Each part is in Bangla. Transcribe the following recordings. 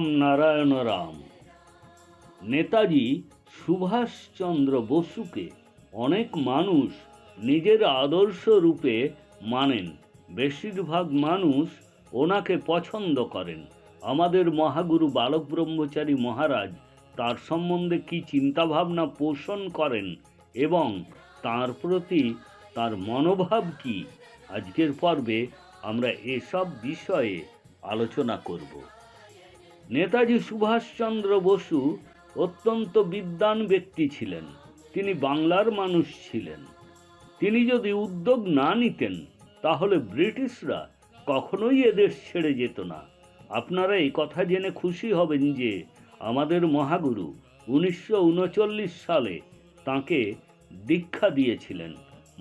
রাম নারায়ণ রাম। নেতাজি সুভাষচন্দ্র বসুকে অনেক মানুষ নিজের আদর্শ রূপে মানেন। বেশিরভাগ মানুষ ওনাকে পছন্দ করেন। আমাদের মহাগুরু বালক ব্রহ্মচারী মহারাজ তার সম্বন্ধে কি চিন্তাভাবনা পোষণ করেন এবং তার প্রতি তার মনোভাব কি, আজকের পর্বে আমরা এসব বিষয়ে আলোচনা করব। নেতাজি সুভাষচন্দ্র বসু অত্যন্ত বিদ্বান ব্যক্তি ছিলেন। তিনি বাংলার মানুষ ছিলেন। তিনি যদি উদ্যোগ না নিতেন তাহলে ব্রিটিশরা কখনোই এদেশ ছেড়ে যেত না। আপনারা এই কথা জেনে খুশি হবেন যে আমাদের মহাগুরু 1939 সালে তাঁকে দীক্ষা দিয়েছিলেন।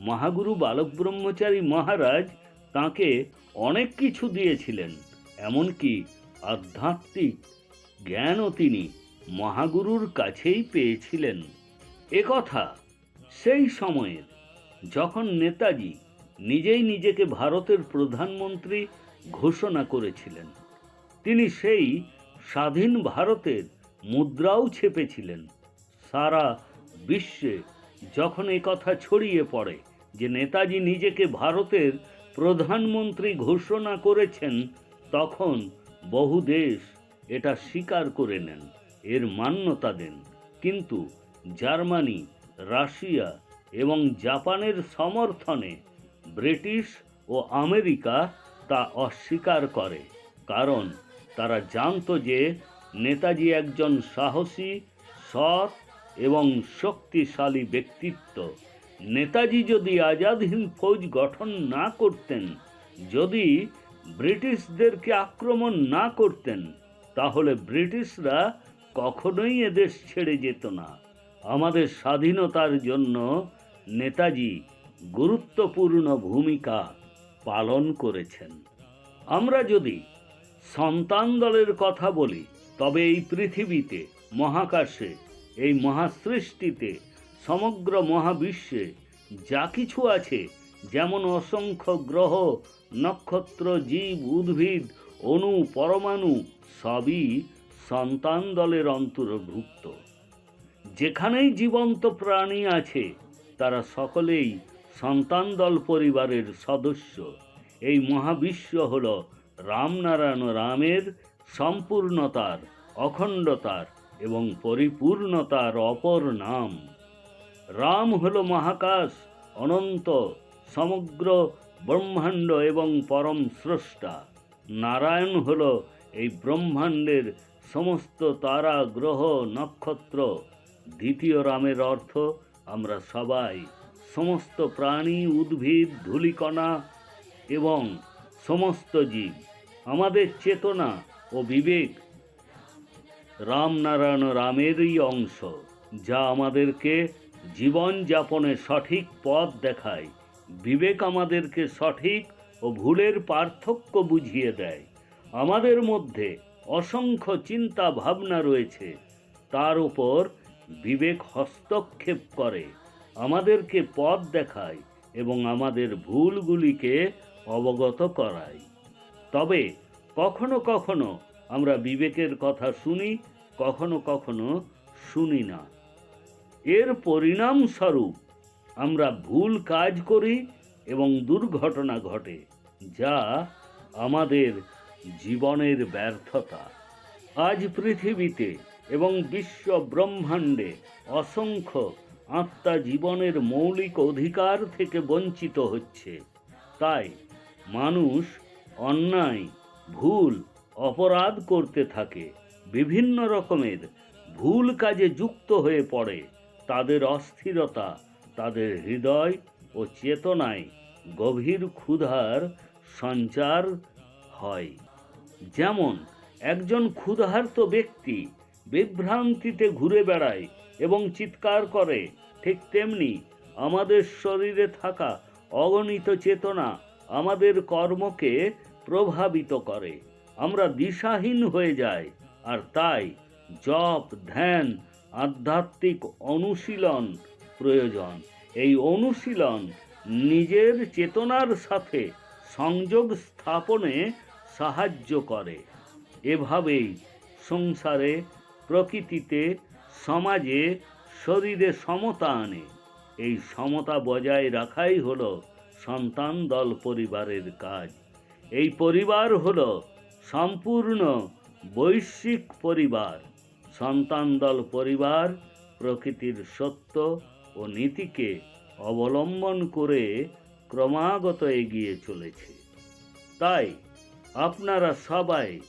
মহাগুরু বালক ব্রহ্মচারী মহারাজ তাঁকে অনেক কিছু দিয়েছিলেন, এমনকি আধ্যাত্মিক জ্ঞানও তিনি মহাগুরুর কাছেই পেয়েছিলেন। একথা সেই সময়ের, যখন নেতাজি নিজেই নিজেকে ভারতের প্রধানমন্ত্রী ঘোষণা করেছিলেন। তিনি সেই স্বাধীন ভারতের মুদ্রাও ছেপেছিলেন। সারা বিশ্বে যখন একথা ছড়িয়ে পড়ে যে নেতাজি নিজেকে ভারতের প্রধানমন্ত্রী ঘোষণা করেছেন, তখন বহু দেশ এটা স্বীকার করে নেন, এর মান্যতা দেন। কিন্তু জার্মানি, রাশিয়া এবং জাপানের সমর্থনে ব্রিটিশ ও আমেরিকা তা অস্বীকার করে, কারণ তারা জানত যে নেতাজি একজন সাহসী, সৎ এবং শক্তিশালী ব্যক্তিত্ব। নেতাজি যদি আজাদ হিন্দ ফৌজ গঠন না করতেন, যদি ব্রিটিশদেরকে আক্রমণ না করতেন, তাহলে ব্রিটিশরা কখনোই এদেশ ছেড়ে যেত না। আমাদের স্বাধীনতার জন্য নেতাজি গুরুত্বপূর্ণ ভূমিকা পালন করেছেন। আমরা যদি সন্তান দলের কথা বলি, তবে এই পৃথিবীতে, মহাকাশে, এই মহাসৃষ্টিতে, সমগ্র মহাবিশ্বে যা কিছু আছে, যেমন অসংখ্য গ্রহ, নক্ষত্র, জীব, উদ্ভিদ, অণু, পরমাণু, সবই সন্তান দলের অন্তর্ভুক্ত। যেখানেই জীবন্ত প্রাণী আছে তারা সকলেই সন্তান দল পরিবারের সদস্য। এই মহাবিশ্ব হল রামনারায়ণ রামের সম্পূর্ণতার, অখণ্ডতার এবং পরিপূর্ণতার অপর নাম। রাম হল মহাকাশ, অনন্ত, সমগ্র ব্রহ্মাণ্ড এবং পরম স্রষ্টা। নারায়ণ হল এই ব্রহ্মাণ্ডের সমস্ত তারা, গ্রহ, নক্ষত্র। দ্বিতীয় রামের অর্থ আমরা সবাই, সমস্ত প্রাণী, উদ্ভিদ, ধূলিকণা এবং সমস্ত জীব। আমাদের চেতনা ও বিবেক রামনারায়ণ রামেরই অংশ, যা আমাদেরকে জীবনযাপনে সঠিক পথ দেখায়। বিবেক আমাদেরকে সঠিক ও ভুলের পার্থক্য বুঝিয়ে দেয়। আমাদের মধ্যে অসংখ্য চিন্তা ভাবনা রয়েছে, তার উপর বিবেক হস্তক্ষেপ করে, আমাদেরকে পথ দেখায় এবং আমাদের ভুলগুলিকে অবগত করায়। তবে কখনো কখনো আমরা বিবেকের কথা শুনি, কখনো কখনো শুনি না। এর পরিণামস্বরূপ আমরা ভুল কাজ করি এবং দুর্ঘটনা ঘটে, যা আমাদের জীবনের ব্যর্থতা। আজ পৃথিবীতে এবং বিশ্ব ব্রহ্মাণ্ডে অসংখ্য আত্মা জীবনের মৌলিক অধিকার থেকে বঞ্চিত হচ্ছে। তাই মানুষ অন্যায়, ভুল, অপরাধ করতে থাকে, বিভিন্ন রকমের ভুল কাজে যুক্ত হয়ে পড়ে। তাদের অস্থিরতা তাদের হৃদয় ও চেতনায় গভীর ক্ষুধার সঞ্চার হয়। যেমন একজন ক্ষুধার্ত ব্যক্তি বিভ্রান্তিতে ঘুরে বেড়ায় এবং চিৎকার করে, ঠিক তেমনি আমাদের শরীরে থাকা অগণিত চেতনা আমাদের কর্মকে প্রভাবিত করে। আমরা দিশাহীন হয়ে যাই, আর তাই জপ, ধ্যান, আধ্যাত্মিক অনুশীলন প্রয়োজন। এই অনুশীলন নিজের চেতনার সাথে সংযোগ স্থাপনে সাহায্য করে। এভাবেই সংসারে, প্রকৃতিতে, সমাজে, শরীরে সমতা আনে। এই সমতা বজায় রাখাই হলো সন্তান দল পরিবারের কাজ। এই পরিবার হলো সম্পূর্ণ বৈশ্বিক পরিবার। সন্তান দল পরিবার প্রকৃতির সত্য ও নীতিকে অবলম্বন করে ক্রমাগত এগিয়ে চলেছে। তাই আপনারা সবাই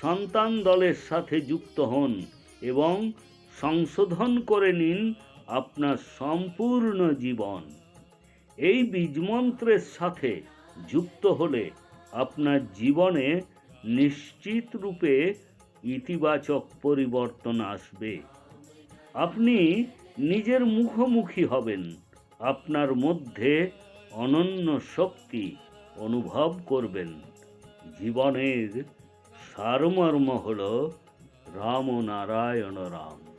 সন্তান দলের সাথে যুক্ত হন এবং সংশোধন করে নিন আপনার সম্পূর্ণ জীবন। এই বীজমন্ত্রের সাথে যুক্ত হলে আপনার জীবনে নিশ্চিত রূপে ইতিবাচক পরিবর্তন আসবে। আপনি নিজের মুখোমুখি হবেন, আপনার মধ্যে অনন্য শক্তি অনুভব করবেন। জীবনের সারমর্ম হল রাম নারায়ণ রাম।